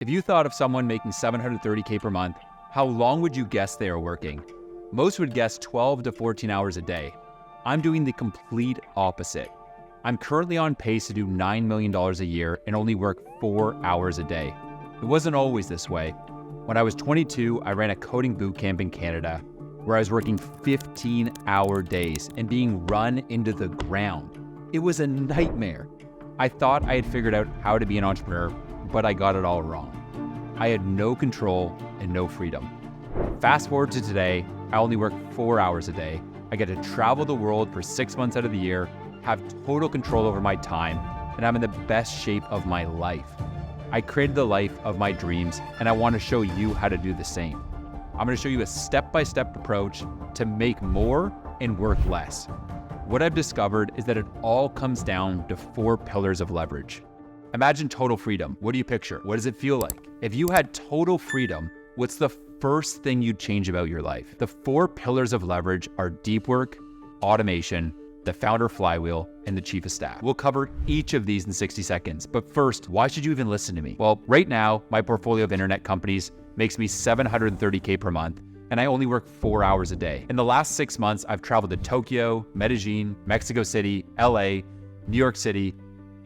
If you thought of someone making $730K per month, how long would you guess they are working? Most would guess 12 to 14 hours a day. I'm doing the complete opposite. I'm currently on pace to do $9 million a year and only work 4 hours a day. It wasn't always this way. When I was 22, I ran a coding bootcamp in Canada where I was working 15-hour days and being run into the ground. It was a nightmare. I thought I had figured out how to be an entrepreneur, but I got it all wrong. I had no control and no freedom. Fast forward to today, I only work 4 hours a day. I get to travel the world for 6 months out of the year, have total control over my time, and I'm in the best shape of my life. I created the life of my dreams, and I want to show you how to do the same. I'm going to show you a step-by-step approach to make more and work less. What I've discovered is that it all comes down to 4 pillars of leverage. Imagine total freedom. What do you picture? What does it feel like? If you had total freedom, what's the first thing you'd change about your life? The 4 pillars of leverage are deep work, automation, the founder flywheel, and the chief of staff. We'll cover each of these in 60 seconds. But first, why should you even listen to me? Well, right now, my portfolio of internet companies makes me $730K per month, and I only work 4 hours a day. In the last 6 months, I've traveled to Tokyo, Medellin, Mexico City, LA, New York City,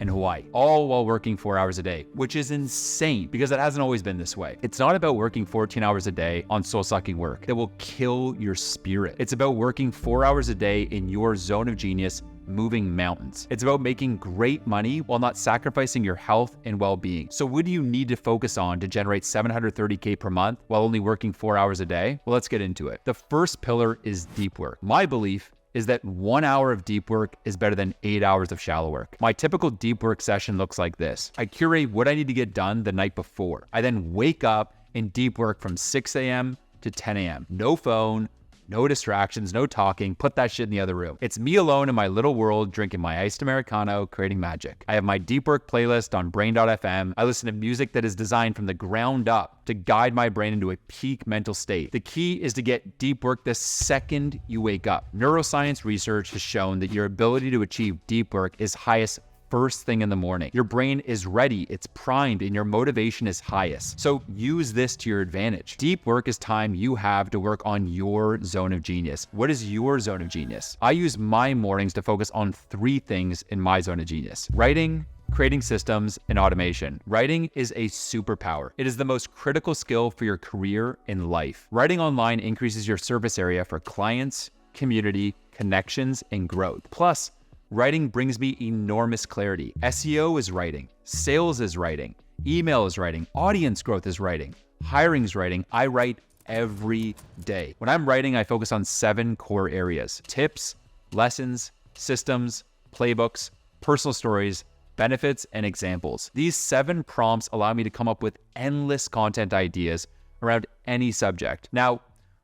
and Hawaii, all while working 4 hours a day, which is insane because it hasn't always been this way. It's not about working 14 hours a day on soul-sucking work that will kill your spirit. It's about working 4 hours a day in your zone of genius, moving mountains. It's about making great money while not sacrificing your health and well-being. So what do you need to focus on to generate $730K per month while only working 4 hours a day? Well, let's get into it. The first pillar is deep work. My belief is that 1 hour of deep work is better than 8 hours of shallow work. My typical deep work session looks like this. I curate what I need to get done the night before. I then wake up and deep work from 6 a.m. to 10 a.m. No phone, no distractions, no talking, put that shit in the other room. It's me alone in my little world, drinking my iced Americano, creating magic. I have my deep work playlist on brain.fm. I listen to music that is designed from the ground up to guide my brain into a peak mental state. The key is to get deep work the second you wake up. Neuroscience research has shown that your ability to achieve deep work is highest first thing in the morning. Your brain is ready, it's primed, and your motivation is highest. So use this to your advantage. Deep work is time you have to work on your zone of genius. What is your zone of genius? I use my mornings to focus on 3 things in my zone of genius: writing, creating systems, and automation. Writing is a superpower. It is the most critical skill for your career and life. Writing online increases your surface area for clients, community, connections, and growth. Plus, writing brings me enormous clarity. SEO is writing, sales is writing, email is writing, audience growth is writing, hiring is writing. I write every day. When I'm writing, I focus on 7 core areas: tips, lessons, systems, playbooks, personal stories, benefits, and examples. These 7 prompts allow me to come up with endless content ideas around any subject. Now,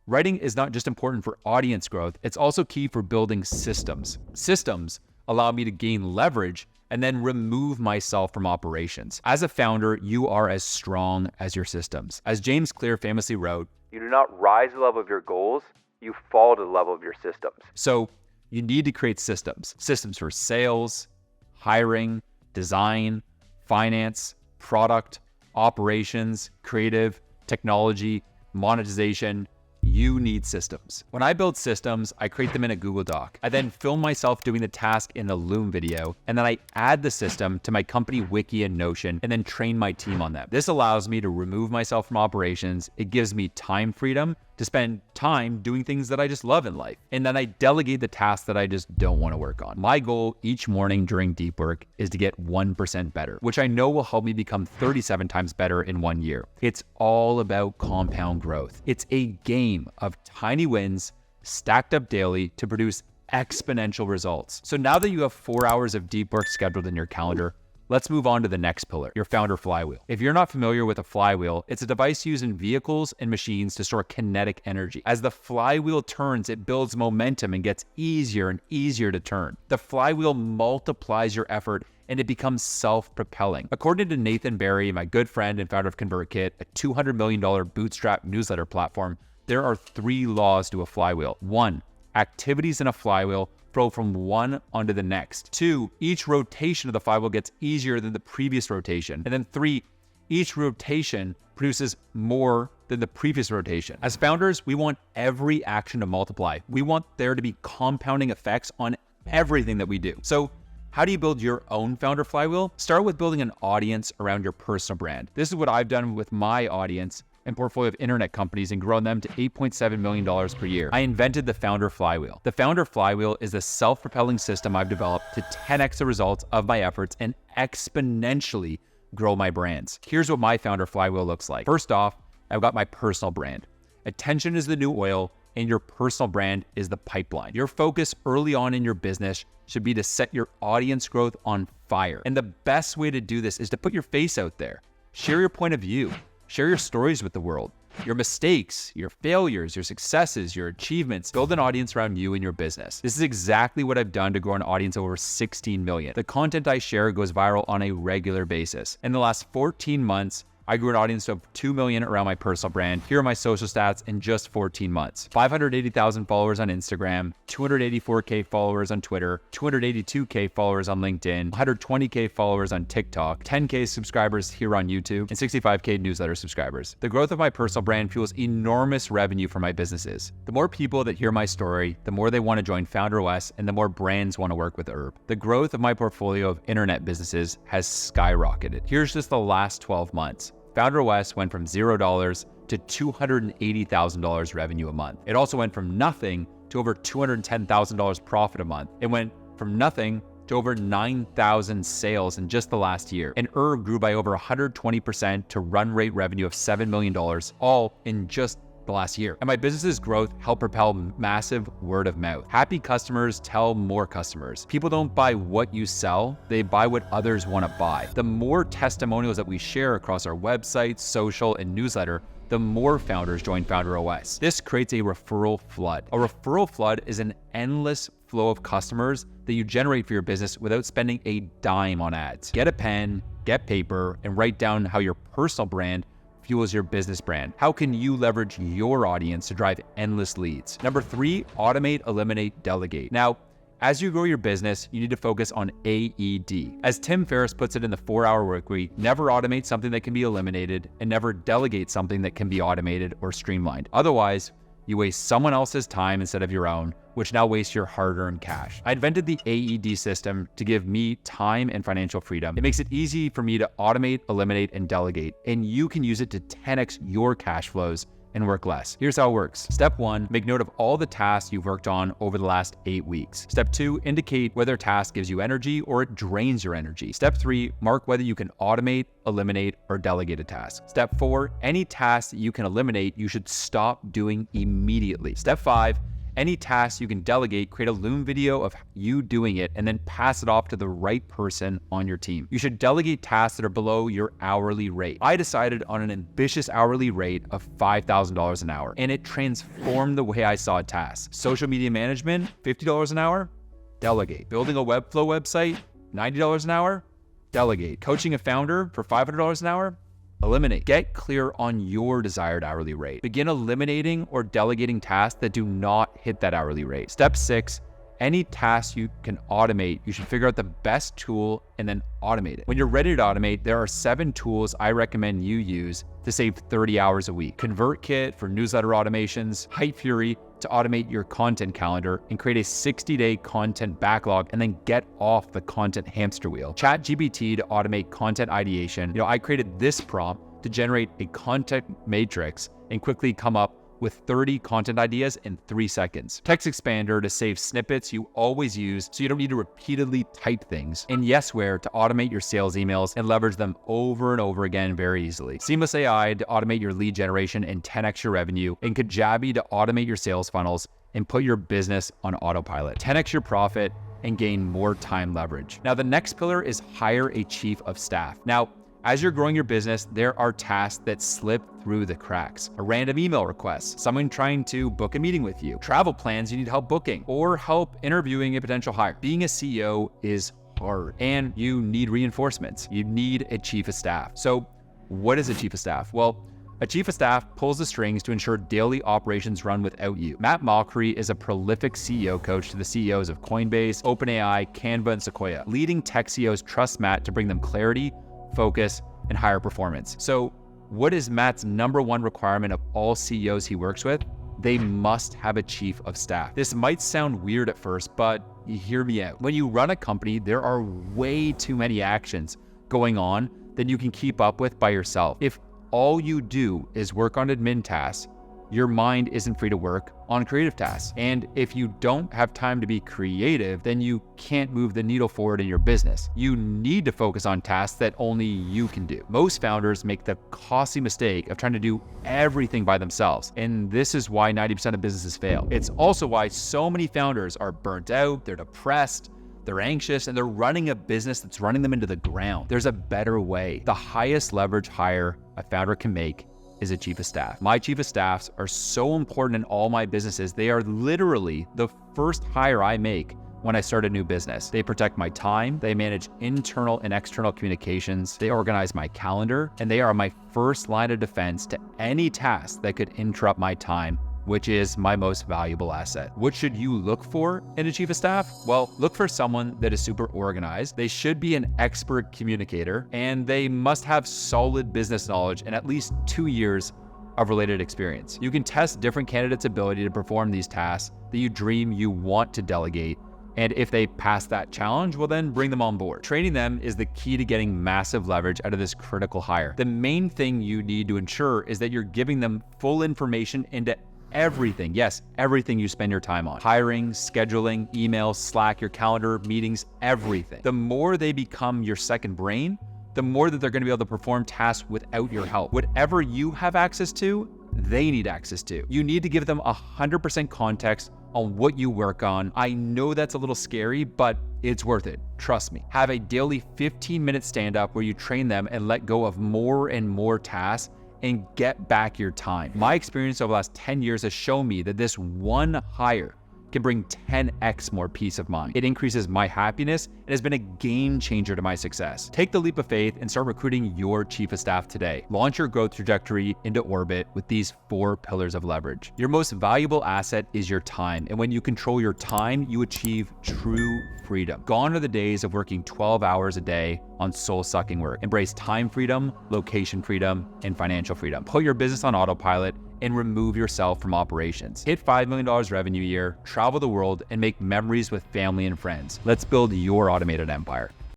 writing is not just important for audience growth, it's also key for building systems. Systems allow me to gain leverage and then remove myself from operations. As a founder, you are as strong as your systems. As James Clear famously wrote, "You do not rise to the level of your goals, you fall to the level of your systems." So you need to create systems. Systems for sales, hiring, design, finance, product, operations, creative, technology, monetization. You need systems. When I build systems, I create them in a Google Doc. I then film myself doing the task in a Loom video, and then I add the system to my company wiki and Notion, and then train my team on them. This allows me to remove myself from operations. It gives me time freedom to spend time doing things that I just love in life. And then I delegate the tasks that I just don't want to work on. My goal each morning during deep work is to get 1% better, which I know will help me become 37 times better in 1 year. It's all about compound growth. It's a game of tiny wins stacked up daily to produce exponential results. So now that you have 4 hours of deep work scheduled in your calendar, let's move on to the next pillar, your founder flywheel. If you're not familiar with a flywheel, it's a device used in vehicles and machines to store kinetic energy. As the flywheel turns, it builds momentum and gets easier and easier to turn. The flywheel multiplies your effort and it becomes self-propelling. According to Nathan Barry, my good friend and founder of ConvertKit, a $200 million bootstrap newsletter platform, there are 3 laws to a flywheel. 1, activities in a flywheel flow from one onto the next. 2, each rotation of the flywheel gets easier than the previous rotation. And then 3, each rotation produces more than the previous rotation. As founders, we want every action to multiply. We want there to be compounding effects on everything that we do. So how do you build your own founder flywheel? Start with building an audience around your personal brand. This is what I've done with my audience and portfolio of internet companies and grown them to $8.7 million per year. I invented the founder flywheel. The founder flywheel is a self-propelling system I've developed to 10x the results of my efforts and exponentially grow my brands. Here's what my founder flywheel looks like. First off, I've got my personal brand. Attention is the new oil, and your personal brand is the pipeline. Your focus early on in your business should be to set your audience growth on fire. And the best way to do this is to put your face out there. Share your point of view. Share your stories with the world. Your mistakes, your failures, your successes, your achievements. Build an audience around you and your business. This is exactly what I've done to grow an audience of over 16 million. The content I share goes viral on a regular basis. In the last 14 months, I grew an audience of 2 million around my personal brand. Here are my social stats in just 14 months. 580,000 followers on Instagram, 284K followers on Twitter, 282K followers on LinkedIn, 120K followers on TikTok, 10K subscribers here on YouTube, and 65K newsletter subscribers. The growth of my personal brand fuels enormous revenue for my businesses. The more people that hear my story, the more they want to join Founder OS and the more brands want to work with Herb. The growth of my portfolio of internet businesses has skyrocketed. Here's just the last 12 months. Founder OS went from $0 to $280,000 revenue a month. It also went from nothing to over $210,000 profit a month. It went from nothing to over 9,000 sales in just the last year. And Herb grew by over 120% to run rate revenue of $7 million, all in just the last year. And my business's growth helped propel massive word of mouth. Happy customers tell more customers. People don't buy what you sell, they buy what others want to buy. The more testimonials that we share across our website, social, and newsletter, the more founders join Founder OS. This creates a referral flood. A referral flood is an endless flow of customers that you generate for your business without spending a dime on ads. Get a pen, get paper, and write down how your personal brand fuels your business brand. How can you leverage your audience to drive endless leads? Number 3, automate, eliminate, delegate. Now, as you grow your business, you need to focus on AED. As Tim Ferriss puts it in the 4-Hour Workweek, never automate something that can be eliminated and never delegate something that can be automated or streamlined. Otherwise, you waste someone else's time instead of your own, which now wastes your hard-earned cash. I invented the AED system to give me time and financial freedom. It makes it easy for me to automate, eliminate, and delegate, and you can use it to 10x your cash flows and work less. Here's how it works. Step 1, make note of all the tasks you've worked on over the last 8 weeks. Step 2, indicate whether a task gives you energy or it drains your energy. Step 3, mark whether you can automate, eliminate, or delegate a task. Step 4, any task that you can eliminate, you should stop doing immediately. Step 5, any task you can delegate, create a Loom video of you doing it and then pass it off to the right person on your team. You should delegate tasks that are below your hourly rate. I decided on an ambitious hourly rate of $5,000 an hour, and it transformed the way I saw tasks. Social media management, $50 an hour, delegate. Building a Webflow website, $90 an hour, delegate. Coaching a founder for $500 an hour, eliminate. Get clear on your desired hourly rate. Begin eliminating or delegating tasks that do not hit that hourly rate. Step 6, any task you can automate, you should figure out the best tool and then automate it. When you're ready to automate, there are 7 tools I recommend you use to save 30 hours a week. ConvertKit for newsletter automations, Hypefury to automate your content calendar and create a 60-day content backlog and then get off the content hamster wheel. ChatGPT to automate content ideation. I created this prompt to generate a content matrix and quickly come up with 30 content ideas in 3 seconds. Text Expander to save snippets you always use so you don't need to repeatedly type things. And Yesware to automate your sales emails and leverage them over and over again very easily. Seamless AI to automate your lead generation and 10x your revenue. And Kajabi to automate your sales funnels and put your business on autopilot. 10x your profit and gain more time leverage. Now, the next pillar is hire a chief of staff. Now, as you're growing your business, there are tasks that slip through the cracks. A random email request, someone trying to book a meeting with you, travel plans you need help booking, or help interviewing a potential hire. Being a CEO is hard, and you need reinforcements. You need a chief of staff. So what is a chief of staff? Well, a chief of staff pulls the strings to ensure daily operations run without you. Matt Mockery is a prolific CEO coach to the CEOs of Coinbase, OpenAI, Canva, and Sequoia. Leading tech CEOs trust Matt to bring them clarity, focus, and higher performance. So what is Matt's number one requirement of all CEOs he works with? They must have a chief of staff. This might sound weird at first, but hear me out. When you run a company, there are way too many actions going on than you can keep up with by yourself. If all you do is work on admin tasks, your mind isn't free to work on creative tasks. And if you don't have time to be creative, then you can't move the needle forward in your business. You need to focus on tasks that only you can do. Most founders make the costly mistake of trying to do everything by themselves. And this is why 90% of businesses fail. It's also why so many founders are burnt out, they're depressed, they're anxious, and they're running a business that's running them into the ground. There's a better way. The highest leverage hire a founder can make is a chief of staff. My chief of staffs are so important in all my businesses. They are literally the first hire I make when I start a new business. They protect my time, they manage internal and external communications, they organize my calendar, and they are my first line of defense to any task that could interrupt my time, which is my most valuable asset. What should you look for in a chief of staff? Well, look for someone that is super organized. They should be an expert communicator, and they must have solid business knowledge and at least 2 years of related experience. You can test different candidates' ability to perform these tasks that you dream you want to delegate. And if they pass that challenge, well then bring them on board. Training them is the key to getting massive leverage out of this critical hire. The main thing you need to ensure is that you're giving them full information into everything, yes, everything you spend your time on. Hiring, scheduling, emails, Slack, your calendar, meetings, everything. The more they become your second brain, the more that they're going to be able to perform tasks without your help. Whatever you have access to, they need access to. You need to give them 100% context on what you work on. I know that's a little scary, but it's worth it. Trust me. Have a daily 15-minute stand-up where you train them and let go of more and more tasks and get back your time. My experience over the last 10 years has shown me that this one hire can bring 10x more peace of mind. It increases my happiness and has been a game changer to my success. Take the leap of faith and start recruiting your chief of staff today. Launch your growth trajectory into orbit with these 4 pillars of leverage. Your most valuable asset is your time. And when you control your time, you achieve true freedom. Gone are the days of working 12 hours a day on soul-sucking work. Embrace time freedom, location freedom, and financial freedom. Put your business on autopilot and remove yourself from operations. Hit $5 million revenue year, travel the world, and make memories with family and friends. Let's build your automated empire.